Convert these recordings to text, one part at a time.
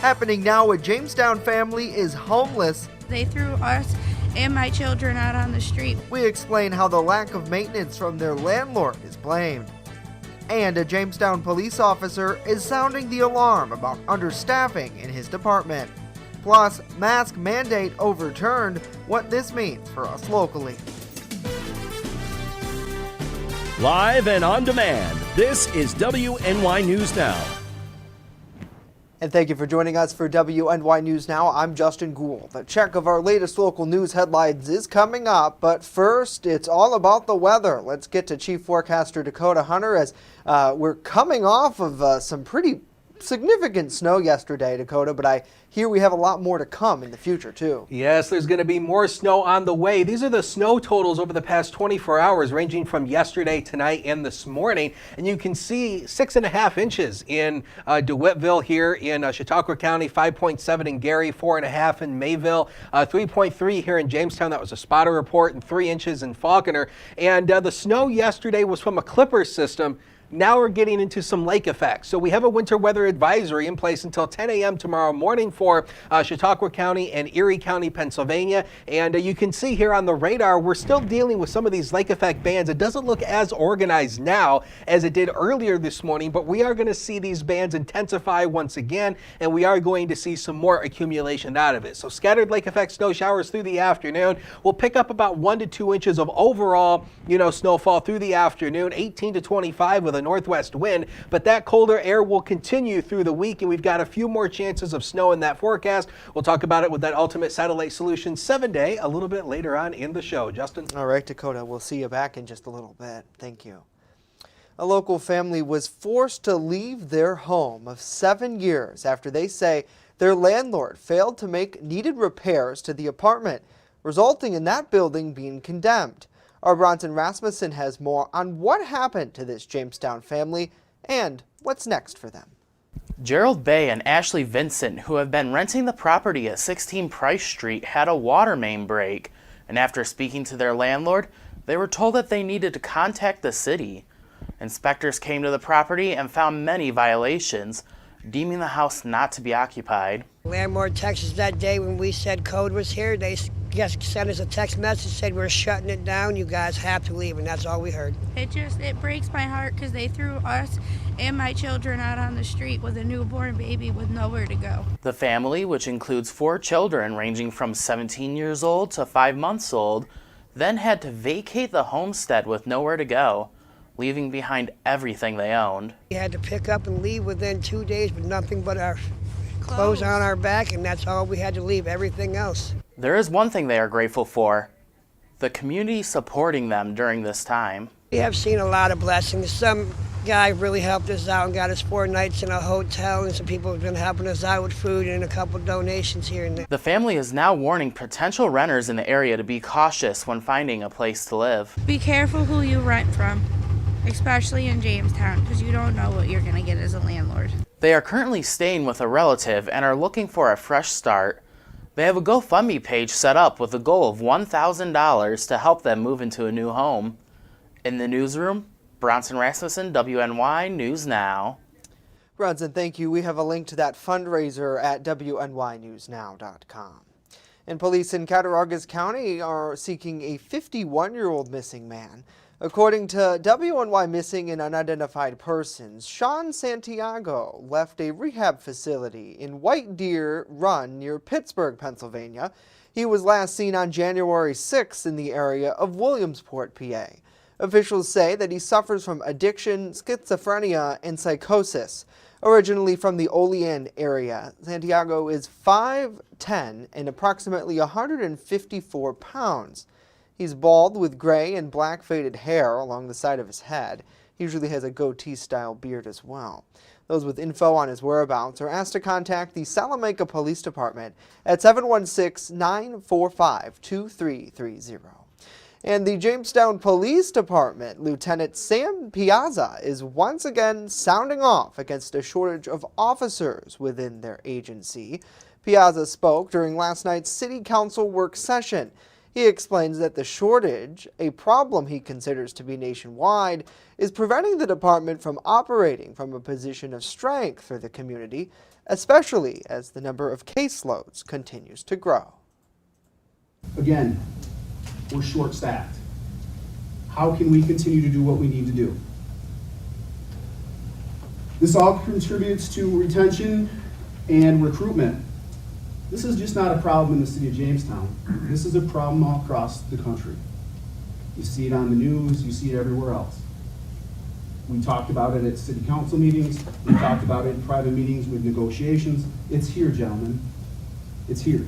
Happening now, a Jamestown family is homeless. They threw us and my children out on the street. We explain how the lack of maintenance from their landlord is blamed. And a Jamestown police officer is sounding the alarm about understaffing in his department. Plus, mask mandate overturned, what this means for us locally. Live and on demand, this is WNY News Now. And thank you for joining us for WNY News Now. I'm Justin Gould. A check of our latest local news headlines is coming up, but first, it's all about the weather. Let's get to Chief Forecaster Dakota Hunter as we're coming off of some pretty significant snow yesterday, Dakota, but I hear we have a lot more to come in the future, too. Yes, there's going to be more snow on the way. These are the snow totals over the past 24 hours, ranging from yesterday, tonight, and this morning. And you can see 6.5 inches in DeWittville here in Chautauqua County, 5.7 in Gary, 4.5 in Mayville, 3.3 here in Jamestown. That was a spotter report, and 3 inches in Falconer. And the snow yesterday was from a clipper system. Now we're getting into some lake effects. So we have a winter weather advisory in place until 10 a.m. tomorrow morning for Chautauqua County and Erie County, Pennsylvania. And you can see here on the radar, we're still dealing with some of these lake effect bands. It doesn't look as organized now as it did earlier this morning, but we are going to see these bands intensify once again, and we are going to see some more accumulation out of it. So scattered lake effect snow showers through the afternoon. We'll pick up about 1 to 2 inches of overall, snowfall through the afternoon, 18 to 25 with a northwest wind, but that colder air will continue through the week, and we've got a few more chances of snow in that forecast. We'll talk about it with that Ultimate Satellite Solutions 7-day a little bit later on in the show. Justin? All right, Dakota, we'll see you back in just a little bit. Thank you. A local family was forced to leave their home of 7 years after they say their landlord failed to make needed repairs to the apartment, resulting in that building being condemned. Our Bronson Rasmussen has more on what happened to this Jamestown family and what's next for them. Gerald Bay and Ashley Vincent, who have been renting the property at 16 Price Street, had a water main break, and after speaking to their landlord, they were told that they needed to contact the city. Inspectors came to the property and found many violations, deeming the house not to be occupied. Landlord texted us that day when we said code was here. They just sent us a text message, said we're shutting it down, you guys have to leave, and that's all we heard. It breaks my heart because they threw us and my children out on the street with a newborn baby with nowhere to go. The family, which includes 4 children ranging from 17 years old to 5 months old, then had to vacate the homestead with nowhere to go, leaving behind everything they owned. We had to pick up and leave within 2 days with nothing but our clothes on our back, and that's all we had to leave, everything else. There is one thing they are grateful for: the community supporting them during this time. We have seen a lot of blessings. Some guy really helped us out and got us 4 nights in a hotel, and some people have been helping us out with food and a couple donations here and there. The family is now warning potential renters in the area to be cautious when finding a place to live. Be careful who you rent from, especially in Jamestown, because you don't know what you're going to get as a landlord. They are currently staying with a relative and are looking for a fresh start. They have a GoFundMe page set up with a goal of $1,000 to help them move into a new home. In the newsroom, Bronson Rasmussen, WNY News Now. Bronson, thank you. We have a link to that fundraiser at WNYNewsNow.com. And police in Cattaraugus County are seeking a 51-year-old missing man. According to WNY Missing and Unidentified Persons, Sean Santiago left a rehab facility in White Deer Run near Pittsburgh, Pennsylvania. He was last seen on January 6th in the area of Williamsport, PA. Officials say that he suffers from addiction, schizophrenia, and psychosis. Originally from the Olean area, Santiago is 5'10" and approximately 154 pounds. He's bald with gray and black faded hair along the side of his head. He usually has a goatee-style beard as well. Those with info on his whereabouts are asked to contact the Salamanca Police Department at 716-945-2330. And the Jamestown Police Department, Lieutenant Sam Piazza, is once again sounding off against a shortage of officers within their agency. Piazza spoke during last night's City Council work session. He explains that the shortage, a problem he considers to be nationwide, is preventing the department from operating from a position of strength for the community, especially as the number of caseloads continues to grow. Again, we're short-staffed. How can we continue to do what we need to do? This all contributes to retention and recruitment. This is just not a problem in the city of Jamestown. This is a problem all across the country. You see it on the news, you see it everywhere else. We talked about it at city council meetings, we talked about it in private meetings with negotiations. It's here, gentlemen. It's here.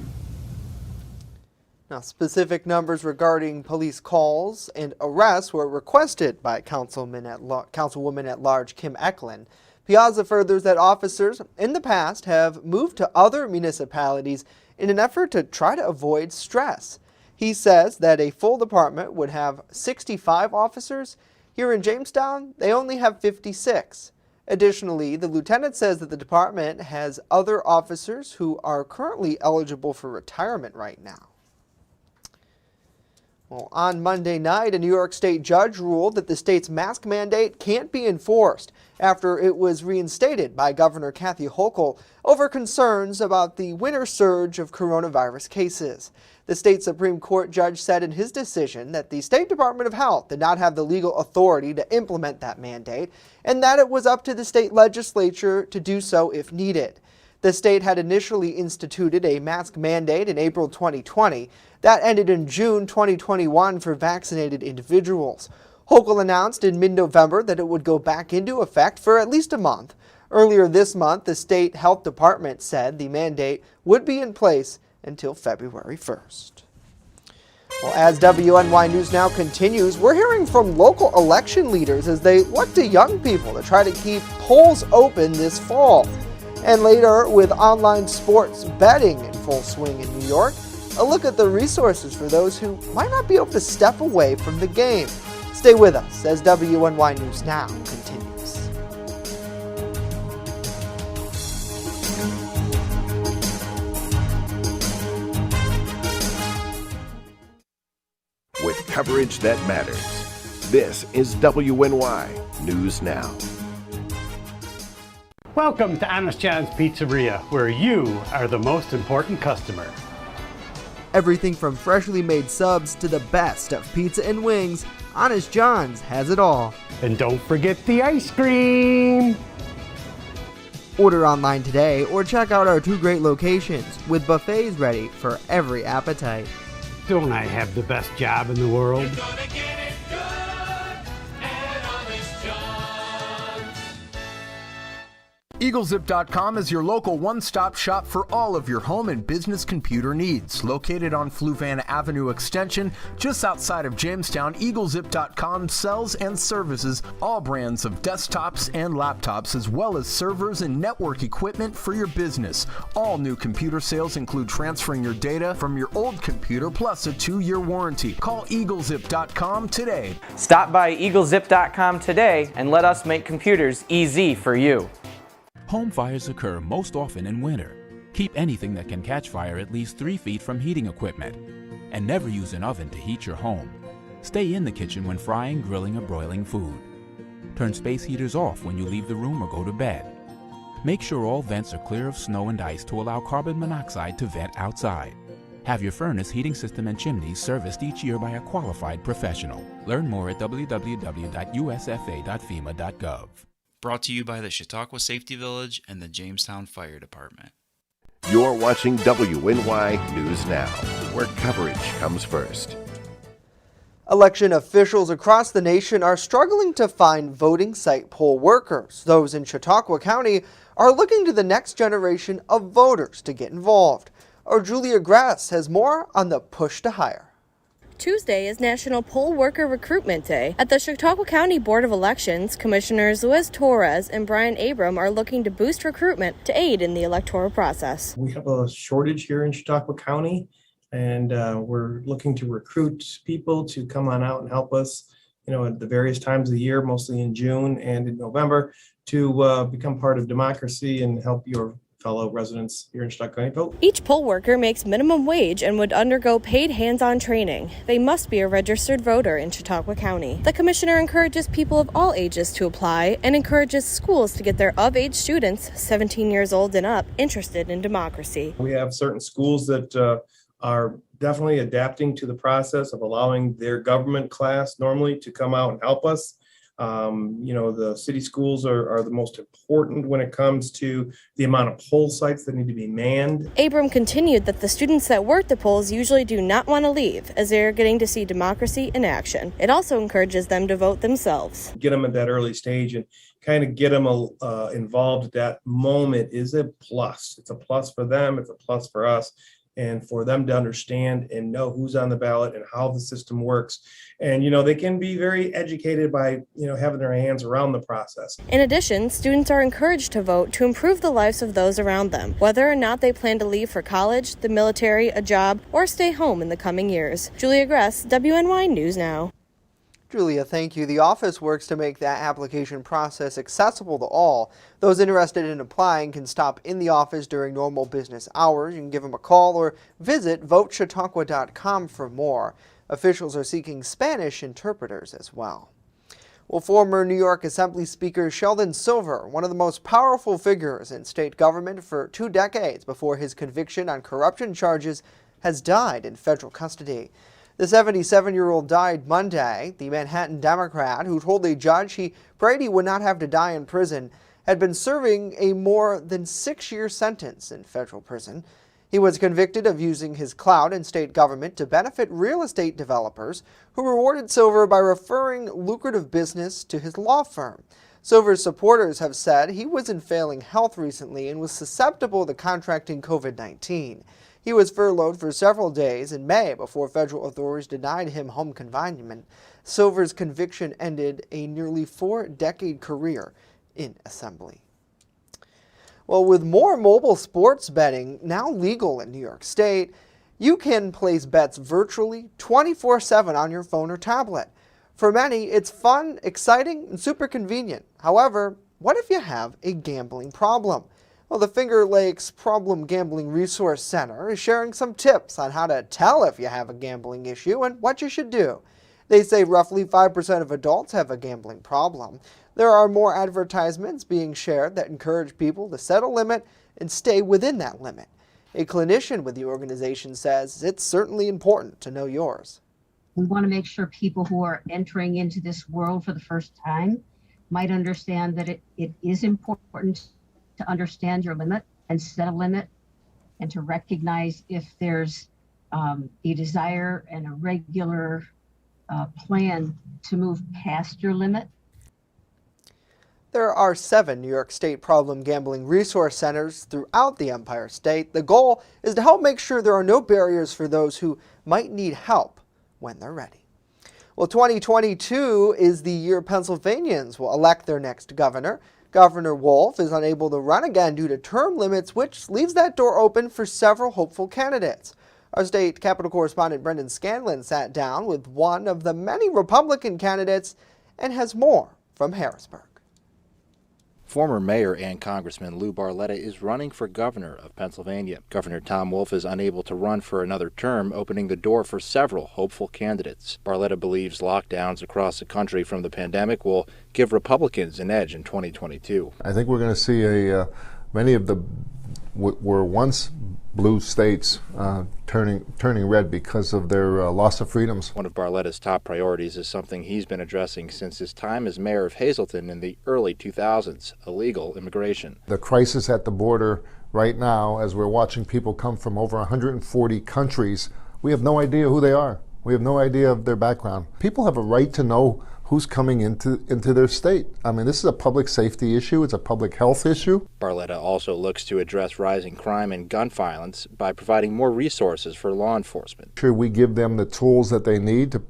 Now, specific numbers regarding police calls and arrests were requested by Councilwoman at Large Kim Eklund. Piazza furthers that officers in the past have moved to other municipalities in an effort to try to avoid stress. He says that a full department would have 65 officers. Here in Jamestown, they only have 56. Additionally, the lieutenant says that the department has other officers who are currently eligible for retirement right now. Well, on Monday night, a New York State judge ruled that the state's mask mandate can't be enforced after it was reinstated by Governor Kathy Hochul over concerns about the winter surge of coronavirus cases. The state Supreme Court judge said in his decision that the State Department of Health did not have the legal authority to implement that mandate and that it was up to the state legislature to do so if needed. The state had initially instituted a mask mandate in April 2020. That ended in June 2021 for vaccinated individuals. Hochul announced in mid-November that it would go back into effect for at least a month. Earlier this month, the state health department said the mandate would be in place until February 1st. Well, as WNY News Now continues, we're hearing from local election leaders as they look to young people to try to keep polls open this fall. And later, with online sports betting in full swing in New York, a look at the resources for those who might not be able to step away from the game. Stay with us as WNY News Now continues. With coverage that matters, this is WNY News Now. Welcome to Honest John's Pizzeria, where you are the most important customer. Everything from freshly made subs to the best of pizza and wings, Honest John's has it all. And don't forget the ice cream! Order online today or check out our 2 great locations with buffets ready for every appetite. Don't I have the best job in the world? EagleZip.com is your local one-stop shop for all of your home and business computer needs. Located on Fluvan Avenue Extension, just outside of Jamestown, EagleZip.com sells and services all brands of desktops and laptops, as well as servers and network equipment for your business. All new computer sales include transferring your data from your old computer plus a 2-year warranty. Call EagleZip.com today. Stop by EagleZip.com today and let us make computers easy for you. Home fires occur most often in winter. Keep anything that can catch fire at least 3 feet from heating equipment. And never use an oven to heat your home. Stay in the kitchen when frying, grilling, or broiling food. Turn space heaters off when you leave the room or go to bed. Make sure all vents are clear of snow and ice to allow carbon monoxide to vent outside. Have your furnace, heating system, and chimneys serviced each year by a qualified professional. Learn more at www.usfa.fema.gov. Brought to you by the Chautauqua Safety Village and the Jamestown Fire Department. You're watching WNY News Now, where coverage comes first. Election officials across the nation are struggling to find voting site poll workers. Those in Chautauqua County are looking to the next generation of voters to get involved. Our Julia Grass has more on the push to hire. Tuesday is National Poll Worker Recruitment Day. At the Chautauqua County Board of Elections, Commissioners Luis Torres and Brian Abram are looking to boost recruitment to aid in the electoral process. We have a shortage here in Chautauqua County, and we're looking to recruit people to come on out and help us, at the various times of the year, mostly in June and in November, to become part of democracy and help your fellow residents here in Chautauqua County vote. Each poll worker makes minimum wage and would undergo paid hands-on training. They must be a registered voter in Chautauqua County. The commissioner encourages people of all ages to apply and encourages schools to get their of-age students, 17 years old and up, interested in democracy. We have certain schools that are definitely adapting to the process of allowing their government class normally to come out and help us. The city schools are the most important when it comes to the amount of poll sites that need to be manned. Abram continued that the students that work the polls usually do not want to leave, as they are getting to see democracy in action. It also encourages them to vote themselves. Get them at that early stage and kind of get them involved at that moment is a plus. It's a plus for them. It's a plus for us. And for them to understand and know who's on the ballot and how the system works. And, they can be very educated by, having their hands around the process. In addition, students are encouraged to vote to improve the lives of those around them, whether or not they plan to leave for college, the military, a job, or stay home in the coming years. Julia Gress, WNY News Now. Julia, thank you. The office works to make that application process accessible to all. Those interested in applying can stop in the office during normal business hours. You can give them a call or visit votechautauqua.com for more. Officials are seeking Spanish interpreters as well. Well, former New York Assembly Speaker Sheldon Silver, one of the most powerful figures in state government for 2 decades before his conviction on corruption charges, has died in federal custody. The 77-year-old died Monday. The Manhattan Democrat, who told a judge he prayed he would not have to die in prison, had been serving a more than 6-year sentence in federal prison. He was convicted of using his clout in state government to benefit real estate developers who rewarded Silver by referring lucrative business to his law firm. Silver's supporters have said he was in failing health recently and was susceptible to contracting COVID-19. He was furloughed for several days in May before federal authorities denied him home confinement. Silver's conviction ended a nearly 4-decade career in Assembly. Well, with more mobile sports betting now legal in New York State, you can place bets virtually 24/7 on your phone or tablet. For many, it's fun, exciting, and super convenient. However, what if you have a gambling problem? Well, the Finger Lakes Problem Gambling Resource Center is sharing some tips on how to tell if you have a gambling issue and what you should do. They say roughly 5% of adults have a gambling problem. There are more advertisements being shared that encourage people to set a limit and stay within that limit. A clinician with the organization says it's certainly important to know yours. We want to make sure people who are entering into this world for the first time might understand that it is important to understand your limit and set a limit, and to recognize if there's a desire and a regular plan to move past your limit. There are 7 New York State Problem Gambling Resource Centers throughout the Empire State. The goal is to help make sure there are no barriers for those who might need help when they're ready. Well, 2022 is the year Pennsylvanians will elect their next governor. Governor Wolf is unable to run again due to term limits, which leaves that door open for several hopeful candidates. Our state Capitol correspondent Brendan Scanlon sat down with one of the many Republican candidates and has more from Harrisburg. Former Mayor and Congressman Lou Barletta is running for governor of Pennsylvania. Governor Tom Wolf is unable to run for another term, opening the door for several hopeful candidates. Barletta believes lockdowns across the country from the pandemic will give Republicans an edge in 2022. I think we're going to see many of the were once blue states turning red because of their loss of freedoms. One of Barletta's top priorities is something he's been addressing since his time as mayor of Hazleton in the early 2000s, illegal immigration. The crisis at the border right now, as we're watching people come from over 140 countries, we have no idea who they are. We have no idea of their background. People have a right to know who's coming into their state. I mean, this is a public safety issue. It's a public health issue. Barletta also looks to address rising crime and gun violence by providing more resources for law enforcement. Sure, we give them the tools that they need to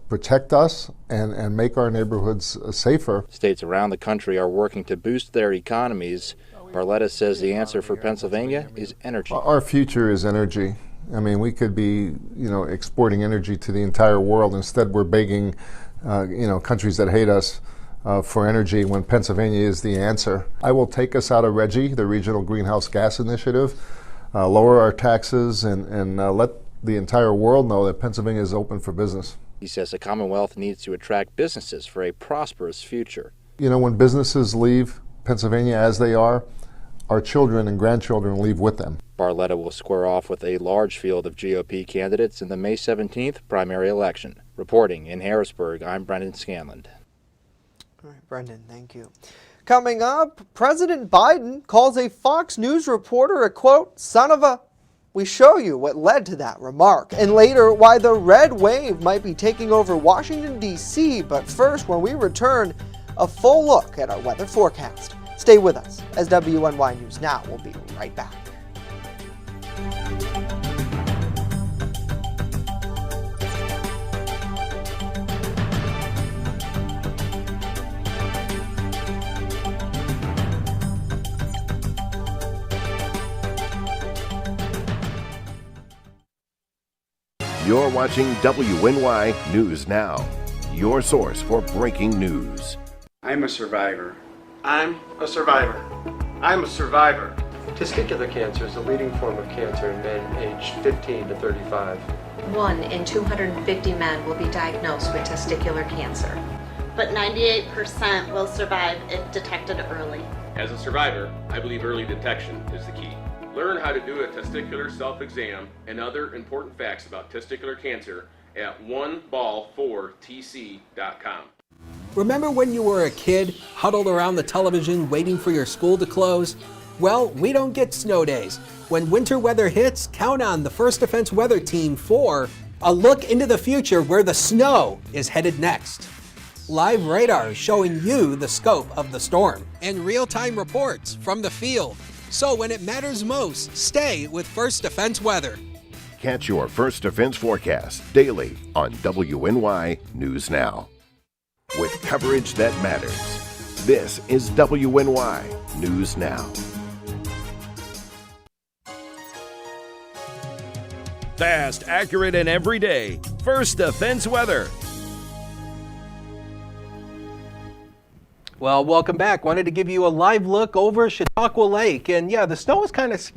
protect us and make our neighborhoods safer. States around the country are working to boost their economies. Barletta says the answer for Pennsylvania is energy. Our future is energy. I mean, we could be, exporting energy to the entire world. Instead, we're begging, countries that hate us for energy when Pennsylvania is the answer. I will take us out of RGGI, the Regional Greenhouse Gas Initiative, lower our taxes, and let the entire world know that Pennsylvania is open for business. He says the Commonwealth needs to attract businesses for a prosperous future. You know, when businesses leave Pennsylvania as they are, our children and grandchildren leave with them. Barletta will square off with a large field of GOP candidates in the May 17th primary election. Reporting in Harrisburg, I'm Brendan Scanlon. All right, Brendan, thank you. Coming up, President Biden calls a Fox News reporter a, quote, son of a... We show you what led to that remark, and later why the red wave might be taking over Washington, D.C. But first, when we return, a full look at our weather forecast. Stay with us, as WNY News Now will be right back. You're watching WNY News Now, your source for breaking news. I'm a survivor. I'm a survivor. I'm a survivor. Testicular cancer is the leading form of cancer in men aged 15 to 35. 1 in 250 men will be diagnosed with testicular cancer. But 98% will survive if detected early. As a survivor, I believe early detection is the key. Learn how to do a testicular self-exam and other important facts about testicular cancer at oneball4tc.com. Remember when you were a kid, huddled around the television waiting for your school to close? Well, we don't get snow days. When winter weather hits, count on the First Defense Weather Team for a look into the future where the snow is headed next. Live radar showing you the scope of the storm. And real-time reports from the field. So when it matters most, stay with First Defense Weather. Catch your First Defense forecast daily on WNY News Now. With coverage that matters, this is WNY News Now. Fast, accurate, and everyday. First Defense Weather. Well, welcome back. Wanted to give you a live look over Chautauqua Lake, and yeah, the snow is kind of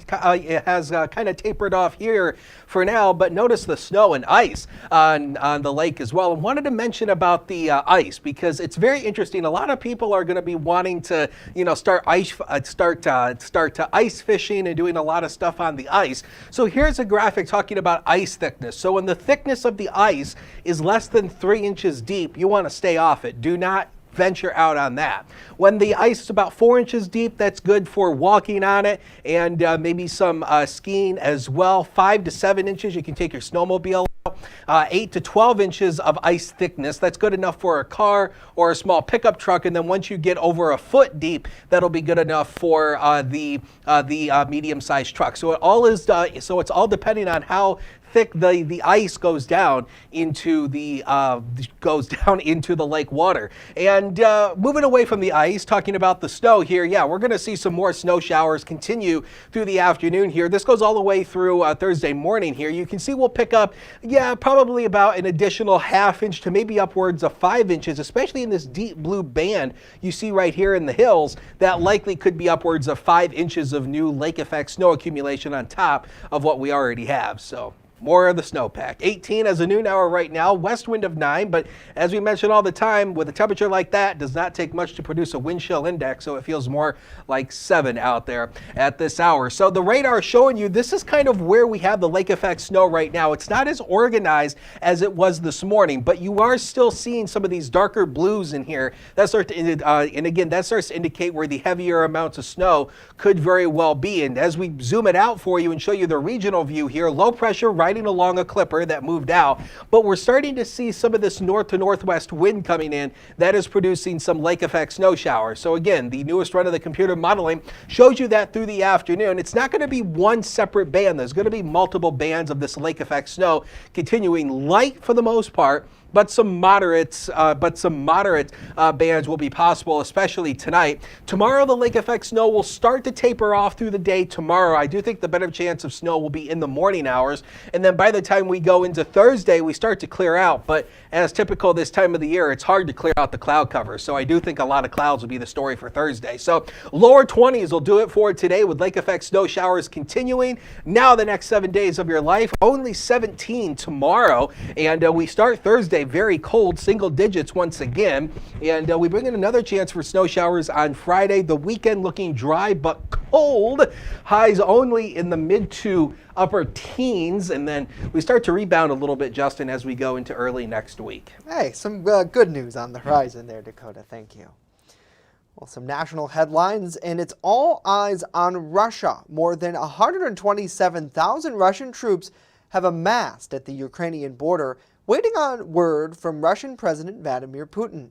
tapered off here for now. But notice the snow and ice on the lake as well. And wanted to mention about the ice because it's very interesting. A lot of people are going to be wanting to, start ice fishing and doing a lot of stuff on the ice. So here's a graphic talking about ice thickness. So when the thickness of the ice is less than 3 inches deep, you want to stay off it. Do not venture out on that. When the ice is about 4 inches deep, that's good for walking on it and maybe some skiing as well. 5 to 7 inches, you can take your snowmobile out. 8 to 12 inches of ice thickness, that's good enough for a car or a small pickup truck. And then once you get over a foot deep, that'll be good enough for the medium-sized truck. So it's all depending on how thick the ice goes down into the lake water. And moving away from the ice, talking about the snow here, yeah, we're going to see some more snow showers continue through the afternoon here. This goes all the way through Thursday morning here. You can see we'll pick up, probably about an additional ½ inch to maybe upwards of 5 inches, especially in this deep blue band you see right here in the hills. That likely could be upwards of 5 inches of new lake effect snow accumulation on top of what we already have. So more of the snowpack. 18 as a noon hour right now, west wind of 9, but as we mention all the time, with a temperature like that, does not take much to produce a wind chill index, so it feels more like 7 out there at this hour. So the radar is showing you this is kind of where we have the lake effect snow right now. It's not as organized as it was this morning, but you are still seeing some of these darker blues in here. That starts to, and again, that starts to indicate where the heavier amounts of snow could very well be. And as we zoom it out for you and show you the regional view here, low pressure right along a clipper that moved out, but we're starting to see some of this north to northwest wind coming in that is producing some lake effect snow showers. So again, the newest run of the computer modeling shows you that through the afternoon. It's not going to be one separate band. There's going to be multiple bands of this lake effect snow continuing light for the most part, but some moderate bands will be possible, especially tonight. Tomorrow, the lake effect snow will start to taper off through the day tomorrow. I do think the better chance of snow will be in the morning hours, and then by the time we go into Thursday, we start to clear out. But as typical this time of the year, it's hard to clear out the cloud cover. So I do think a lot of clouds will be the story for Thursday. So lower 20s will do it for today, with lake effect snow showers continuing. Now the next 7 days of your life, only 17 tomorrow, and we start Thursday very cold, single digits once again, and we bring in another chance for snow showers on Friday. The weekend looking dry but cold, highs only in the mid to upper teens, and then we start to rebound a little bit, Justin, as we go into early next week. Hey, some good news on the horizon there, Dakota. Thank you. Well, some national headlines, and it's all eyes on Russia. More than 127,000 Russian troops have amassed at the Ukrainian border, waiting on word from Russian President Vladimir Putin.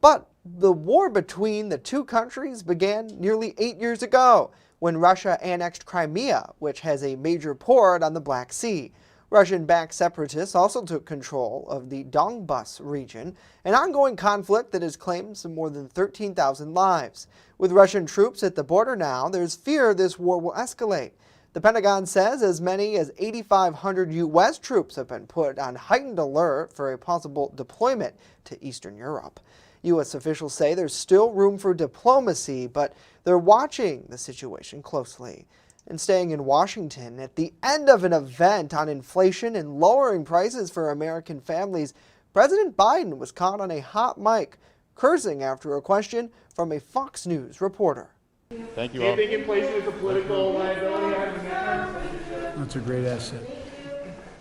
But the war between the two countries began nearly 8 years ago, when Russia annexed Crimea, which has a major port on the Black Sea. Russian-backed separatists also took control of the Donbas region, an ongoing conflict that has claimed some more than 13,000 lives. With Russian troops at the border now, there's fear this war will escalate. The Pentagon says as many as 8,500 U.S. troops have been put on heightened alert for a possible deployment to Eastern Europe. U.S. officials say there's still room for diplomacy, but they're watching the situation closely. And staying in Washington, at the end of an event on inflation and lowering prices for American families, President Biden was caught on a hot mic, cursing after a question from a Fox News reporter. Thank you Do all. you think inflation is a political liability? That's a great asset.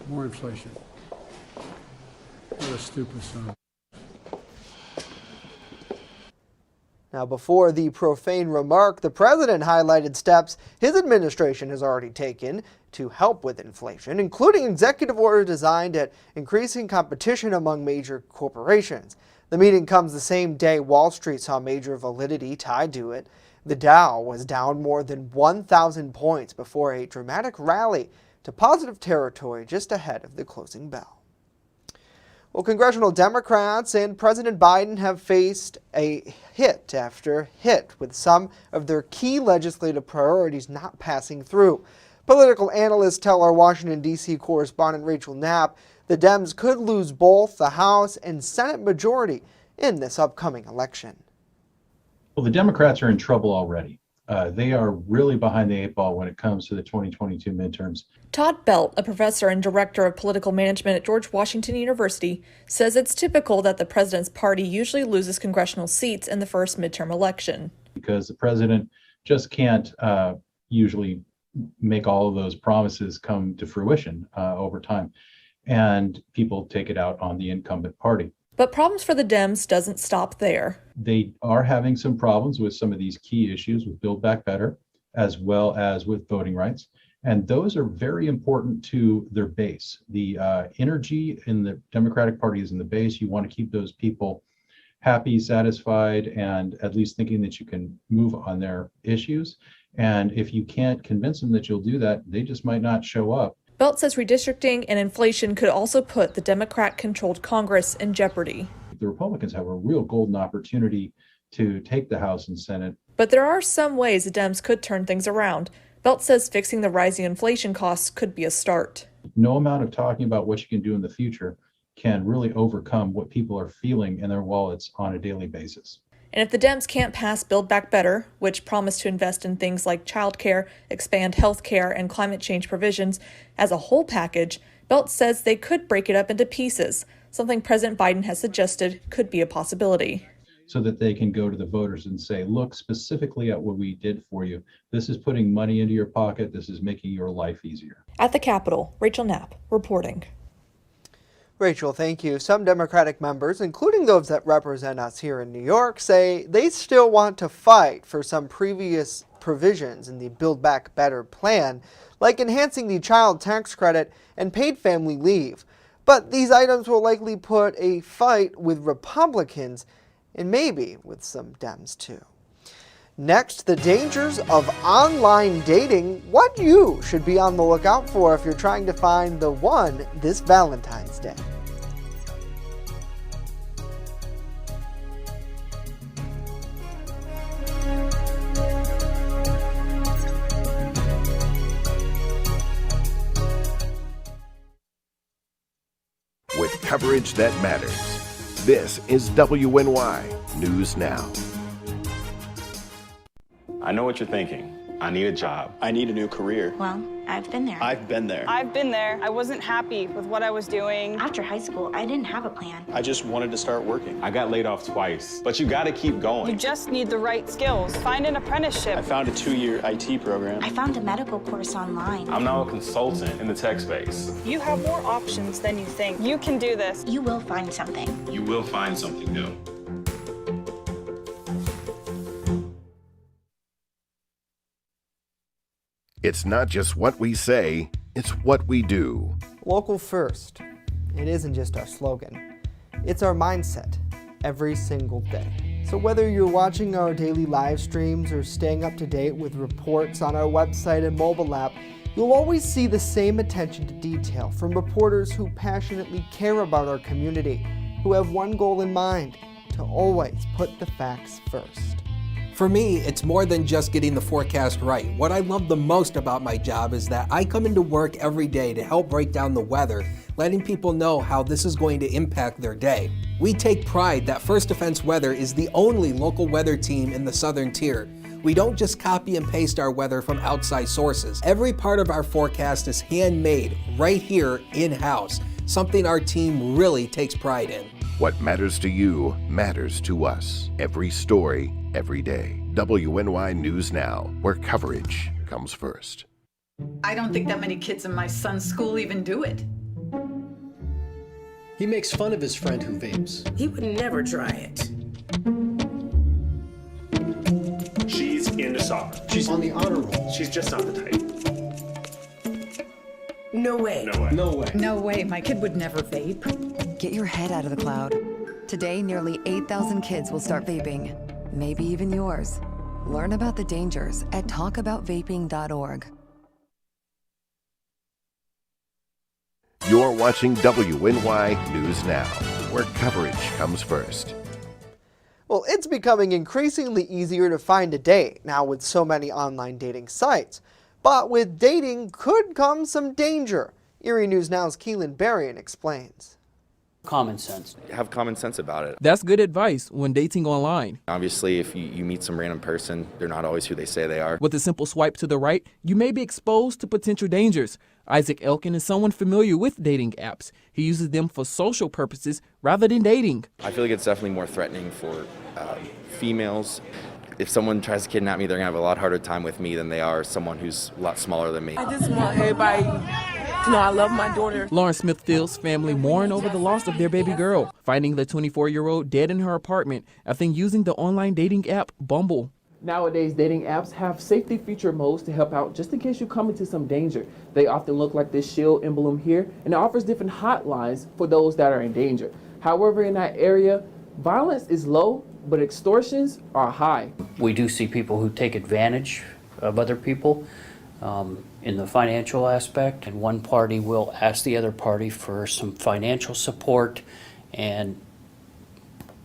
More inflation. What a stupid son. Now, before the profane remark, the president highlighted steps his administration has already taken to help with inflation, including executive orders designed at increasing competition among major corporations. The meeting comes the same day Wall Street saw major volatility tied to it. The Dow was down more than 1,000 points before a dramatic rally to positive territory just ahead of the closing bell. Well, congressional Democrats and President Biden have faced a hit after hit, with some of their key legislative priorities not passing through. Political analysts tell our Washington, D.C. correspondent Rachel Knapp the Dems could lose both the House and Senate majority in this upcoming election. Well, the Democrats are in trouble already. They are really behind the eight ball when it comes to the 2022 midterms. Todd Belt, a professor and director of political management at George Washington University, says it's typical that the president's party usually loses congressional seats in the first midterm election. Because the president just can't usually make all of those promises come to fruition over time. And people take it out on the incumbent party. But problems for the Dems doesn't stop there. They are having some problems with some of these key issues with Build Back Better, as well as with voting rights. And those are very important to their base. The energy in the Democratic Party is in the base. You want to keep those people happy, satisfied, and at least thinking that you can move on their issues. And if you can't convince them that you'll do that, they just might not show up. Belt says redistricting and inflation could also put the Democrat-controlled Congress in jeopardy. The Republicans have a real golden opportunity to take the House and Senate. But there are some ways the Dems could turn things around. Belt says fixing the rising inflation costs could be a start. No amount of talking about what you can do in the future can really overcome what people are feeling in their wallets on a daily basis. And if the Dems can't pass Build Back Better, which promised to invest in things like childcare, expand health care, and climate change provisions as a whole package, Belt says they could break it up into pieces, something President Biden has suggested could be a possibility. So that they can go to the voters and say, look specifically at what we did for you. This is putting money into your pocket. This is making your life easier. At the Capitol, Rachel Knapp reporting. Rachel, thank you. Some Democratic members, including those that represent us here in New York, say they still want to fight for some previous provisions in the Build Back Better plan, like enhancing the child tax credit and paid family leave. But these items will likely put a fight with Republicans and maybe with some Dems too. Next, the dangers of online dating, what you should be on the lookout for if you're trying to find the one this Valentine's Day. coverage that matters. This is WNY News Now. I know what you're thinking. I need a job. I need a new career. Well, I've been there. I've been there. I've been there. I wasn't happy with what I was doing. After high school, I didn't have a plan. I just wanted to start working. I got laid off twice, but you got to keep going. You just need the right skills. Find an apprenticeship. I found a 2-year IT program. I found a medical course online. I'm now a consultant in the tech space. You have more options than you think. You can do this. You will find something. You will find something new. It's not just what we say, it's what we do. Local first. It isn't just our slogan. It's our mindset every single day. So whether you're watching our daily live streams or staying up to date with reports on our website and mobile app, you'll always see the same attention to detail from reporters who passionately care about our community, who have one goal in mind: to always put the facts first. For me, it's more than just getting the forecast right. What I love the most about my job is that I come into work every day to help break down the weather, letting people know how this is going to impact their day. We take pride that First Defense Weather is the only local weather team in the Southern Tier. We don't just copy and paste our weather from outside sources. Every part of our forecast is handmade right here in-house, something our team really takes pride in. What matters to you matters to us. Every story, every day. WNY News Now, where coverage comes first. I don't think that many kids in my son's school even do it. He makes fun of his friend who vapes. He would never try it. She's into soccer. She's on the honor roll. She's just not the type. No way. No way. No way. No way, my kid would never vape. Get your head out of the cloud. Today, nearly 8,000 kids will start vaping. Maybe even yours. Learn about the dangers at talkaboutvaping.org. You're watching WNY News Now, where coverage comes first. Well, it's becoming increasingly easier to find a date now with so many online dating sites. But with dating could come some danger. Erie News Now's Keelan Berrien explains. Common sense. Have common sense about it. That's good advice when dating online. Obviously, if you meet some random person, they're not always who they say they are. With a simple swipe to the right, you may be exposed to potential dangers. Isaac Elkin is someone familiar with dating apps. He uses them for social purposes rather than dating. I feel like it's definitely more threatening for females. If someone tries to kidnap me, they're going to have a lot harder time with me than they are someone who's a lot smaller than me. I just want everybody to know I love my daughter. Lauren Smithfield's family mourn over the loss of their baby girl, finding the 24-year-old dead in her apartment after using the online dating app Bumble. Nowadays, dating apps have safety feature modes to help out just in case you come into some danger. They often look like this shield emblem here, and it offers different hotlines for those that are in danger. However, in that area, violence is low, but extortions are high. We do see people who take advantage of other people in the financial aspect, and one party will ask the other party for some financial support, and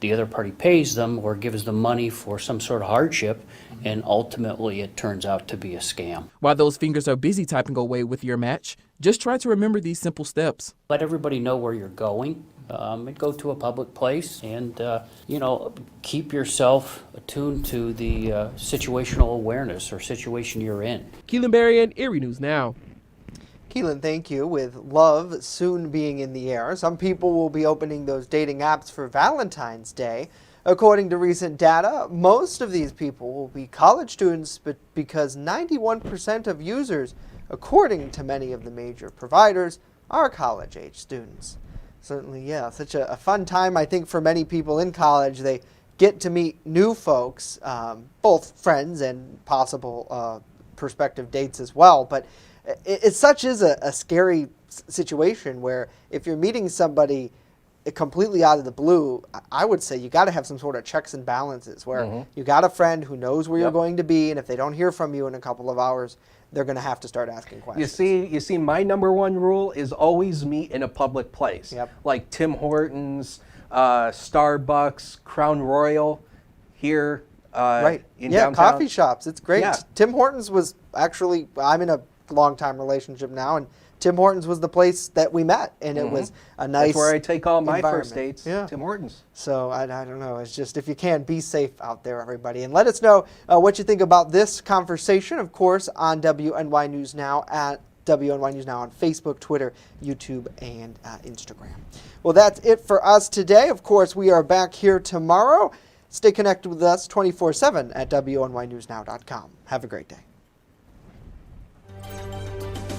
the other party pays them or gives them money for some sort of hardship, and ultimately it turns out to be a scam. While those fingers are busy typing away with your match, just try to remember these simple steps. Let everybody know where you're going. And go to a public place and, keep yourself attuned to the situational awareness or situation you're in. Keelan Berrien, Erie News Now. Keelan, thank you. With love soon being in the air, some people will be opening those dating apps for Valentine's Day. According to recent data, most of these people will be college students, but because 91% of users, according to many of the major providers, are college-age students. Certainly, yeah, such a fun time, I think, for many people in college. They get to meet new folks, both friends and possible prospective dates as well. But it such is a scary situation where if you're meeting somebody completely out of the blue, I would say you got to have some sort of checks and balances where you got a friend who knows where you're going to be, and if they don't hear from you in a couple of hours, they're going to have to start asking questions. You see, my number one rule is always meet in a public place, like Tim Hortons, Starbucks, Crown Royal, here in downtown. Coffee shops. It's great. Yeah. Tim Hortons was actually, I'm in a long-time relationship now, and Tim Hortons was the place that we met, and it was a nice. That's where I take all my environment. first dates. Yeah. Tim Hortons. So I don't know. It's just, if you can, be safe out there, everybody. And let us know what you think about this conversation, of course, on WNY News Now, at WNY News Now on Facebook, Twitter, YouTube, and Instagram. Well, that's it for us today. Of course, we are back here tomorrow. Stay connected with us 24/7 at WNYNewsNow.com. Have a great day.